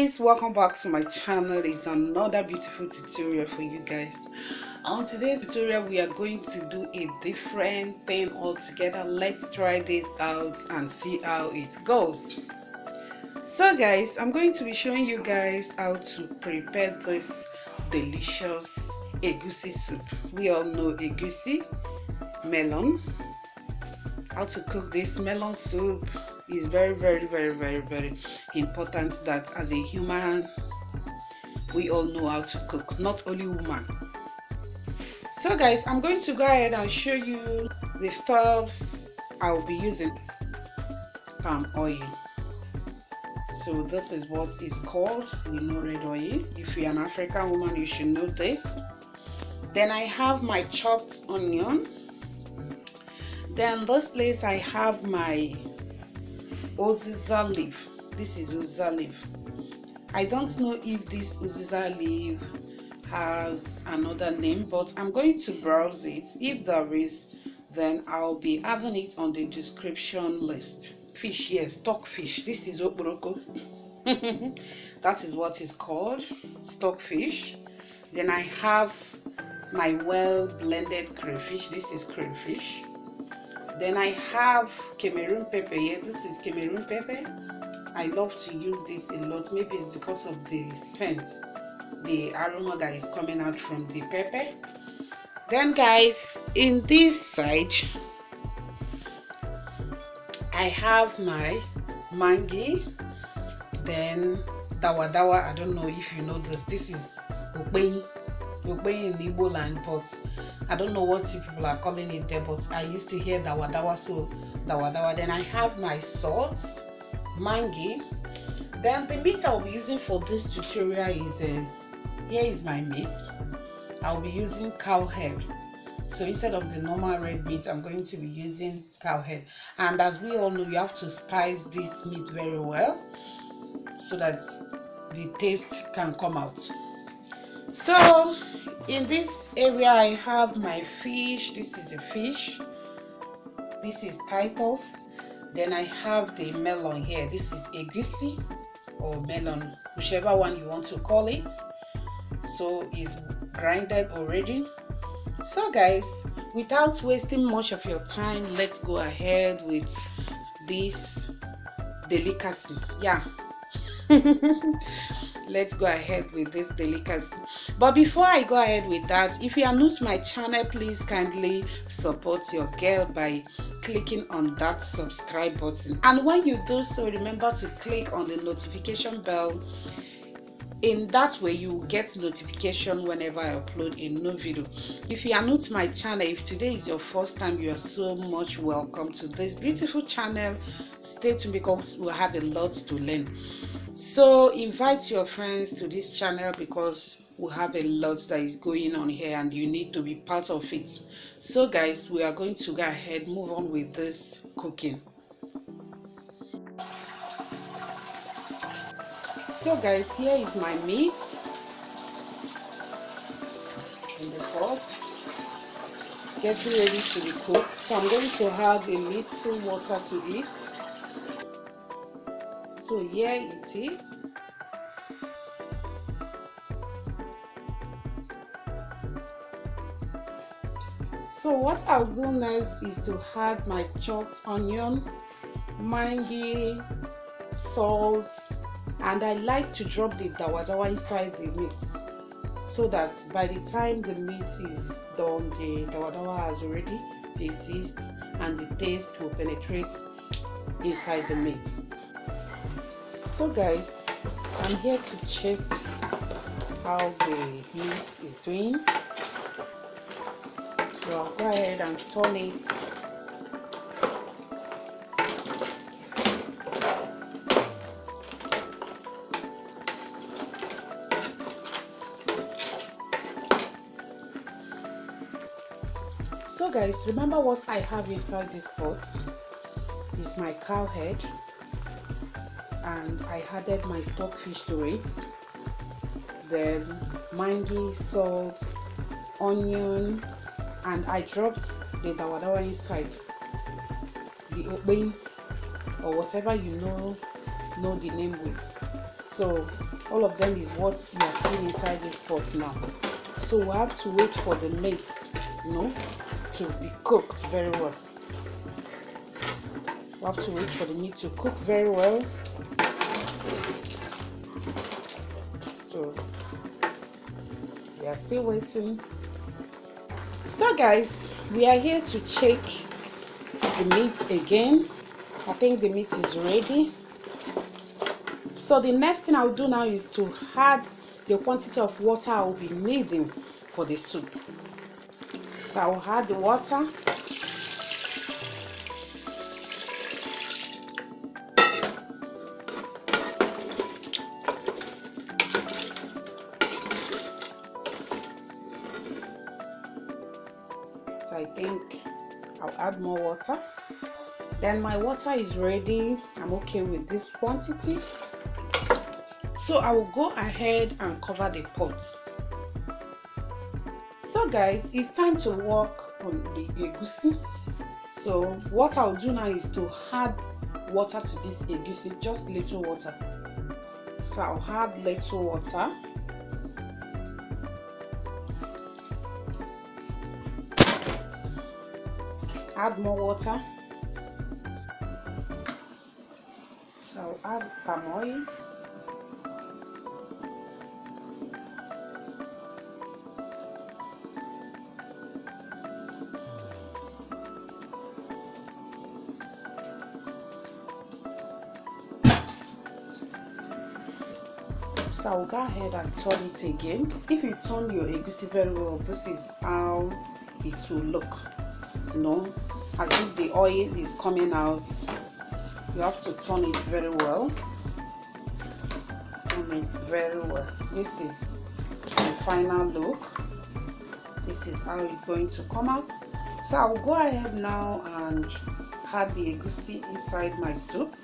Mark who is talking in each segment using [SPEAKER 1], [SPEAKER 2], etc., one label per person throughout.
[SPEAKER 1] guys, welcome back to my channel. It's another beautiful tutorial for you guys. On today's tutorial we are going to do a different thing altogether. Let's try this out and see how it goes. So guys, I'm going to be showing you guys how to prepare this delicious egusi soup. We all know egusi, melon. How to cook this melon soup is very important, that as a human we all know how to cook, not only woman. So guys, I'm going to go ahead and show you the stuffs I'll be using. Palm oil. So this is what is called, we know, red oil. If you're an African woman, you should know this. Then I have my chopped onion. Then this place I have my Uziza leaf. This is Uziza leaf. I don't know if this Uziza leaf has another name, but I'm going to browse it. If there is, then I'll be adding it on the description list. Fish, yes, stockfish. This is okporoko. That is what it's called, stockfish. Then I have my well blended crayfish. This is crayfish. Then I have Cameroon pepper here. This is Cameroon pepper. I love to use this a lot. Maybe it's because of the scent, the aroma that is coming out from the pepper. Then guys, in this side I have my Maggi. Then dawadawa. I don't know if you know this. This is Okpeyi. Okpeyi in Igbo land, but I don't know what you people are calling it there, but I used to hear dawadawa, so dawadawa. Then I have my salt, Maggi. Then the meat I'll be using for this tutorial is here is my meat. I'll be using cow head. So instead of the normal red meat, I'm going to be using cow head. And as we all know, you have to spice this meat very well so that the taste can come out. So in this area I have my fish. This is a fish. This is Titus. Then I have the melon here. This is Egusi or melon, whichever one you want to call it. So it's grinded already. So guys, without wasting much of your time, let's go ahead with this delicacy. Yeah. Let's go ahead with this delicacy. But before I go ahead with that, if you are new to my channel, please kindly support your girl by clicking on that subscribe button. And when you do so, remember to click on the notification bell. In that way you will get notification whenever I upload a new video. If you are new to my channel, if today is your first time, you are so much welcome to this beautiful channel. Stay tuned because we'll have a lot to learn. So invite your friends to this channel because we have a lot that is going on here and you need to be part of it. So guys, we are going to go ahead, move on with this cooking. So guys, here is my meat in the pot, getting ready to be cooked. So I'm going to add a little water to it. So here it is. So what I'll do next is to add my chopped onion, Maggi, salt, and I like to drop the dawadawa inside the meat so that by the time the meat is done, the dawadawa has already persisted and the taste will penetrate inside the meat. So guys, I'm here to check how the meat is doing. So I'll go ahead and turn it. So guys, remember what I have inside this pot is my cow head, and I added my stockfish to it. Then Maggi, salt, onion, and I dropped the dawadawa inside. The Okpeyi or whatever you know the name with. So all of them is what you are seeing inside this pot now. So we have to wait for the meat, to be cooked very well. We have to wait for the meat to cook very well. So we are still waiting. So guys, we are here to check the meat again. I think the meat is ready. So the next thing I'll do now is to add the quantity of water I'll be needing for the soup. So I'll add the water. So I think I'll add more water. Then my water is ready. I'm okay with this quantity. So I will go ahead and cover the pot. So guys, it's time to work on the egusi. So what I'll do now is to add water to this egusi, just little water. So I'll add little water. Add more water. So I'll add palm oil. So I'll go ahead and turn it again. If you turn your egusi very well, this is how it will look. As if the oil is coming out. You have to turn it very well. Turn it very well. This is the final look. This is how it's going to come out. So I'll go ahead now and add the egusi inside my soup.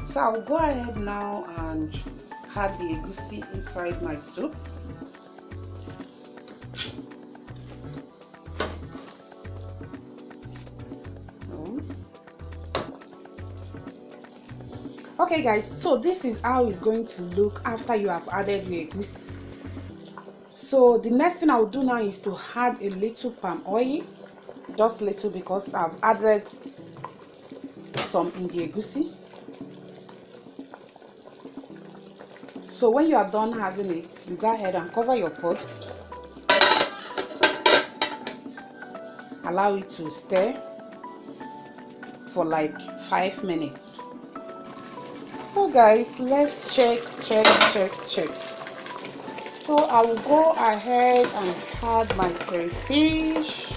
[SPEAKER 1] So I'll go ahead now and add the egusi inside my soup. Okay guys, so this is how it's going to look after you have added your egusi. So the next thing I'll do now is to add a little palm oil, just little, because I've added some in the egusi. So when you are done adding it, you go ahead and cover your pots. Allow it to stir for like 5 minutes. So guys, let's check. So I will go ahead and add my crayfish.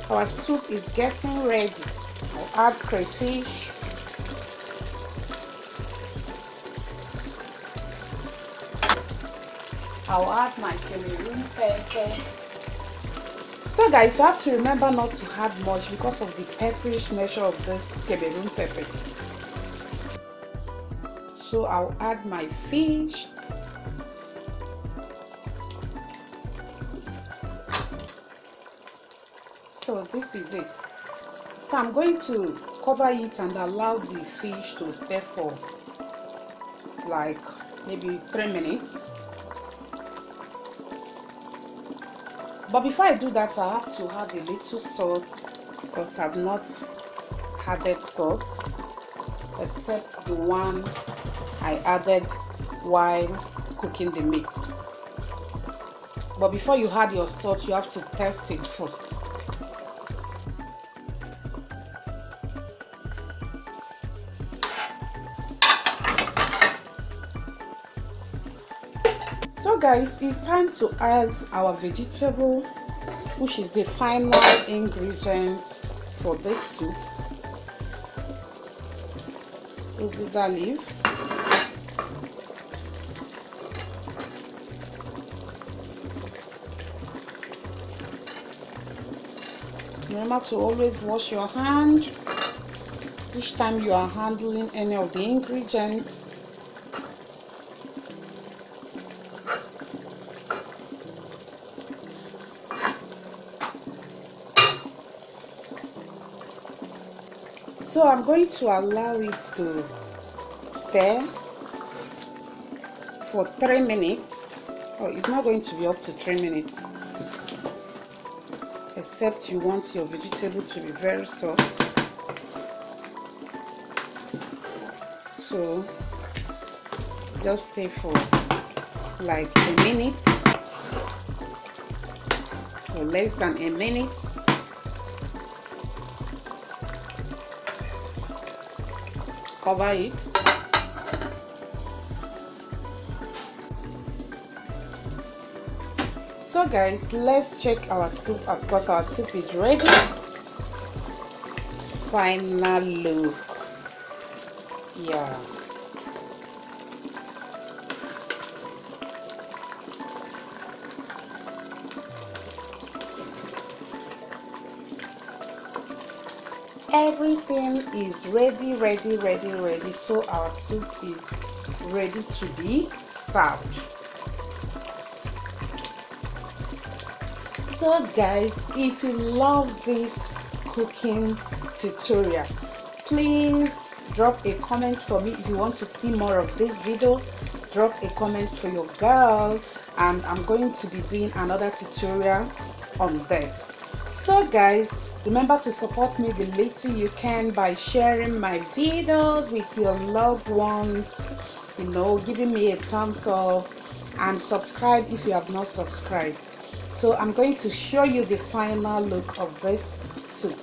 [SPEAKER 1] Our soup is getting ready. I'll add crayfish. I'll add my Cameroon pepper. So guys, you have to remember not to add much because of the pepperish nature of this Cameroon pepper. So I'll add my fish. So this is it. So I'm going to cover it and allow the fish to stir for like maybe 3 minutes. But before I do that, I have to add a little salt because I've not added salt except the one I added while cooking the meat. But before you add your salt, you have to test it first. So guys, it's time to add our vegetable, which is the final ingredient for this soup. Uziza leaf. Remember to always wash your hand each time you are handling any of the ingredients. So I'm going to allow it to stir for 3 minutes. Oh, it's not going to be up to 3 minutes, except you want your vegetable to be very soft. So just stay for like a minute or less than a minute. Cover it. So guys, let's check our soup because our soup is ready. Final look. Yeah. Everything is ready. So our soup is ready to be served. So guys, if you love this cooking tutorial, please drop a comment for me. If you want to see more of this video, drop a comment for your girl, and I'm going to be doing another tutorial on that. So guys, remember to support me the little you can by sharing my videos with your loved ones, you know, giving me a thumbs up, and subscribe if you have not subscribed. So I'm going to show you the final look of this soup.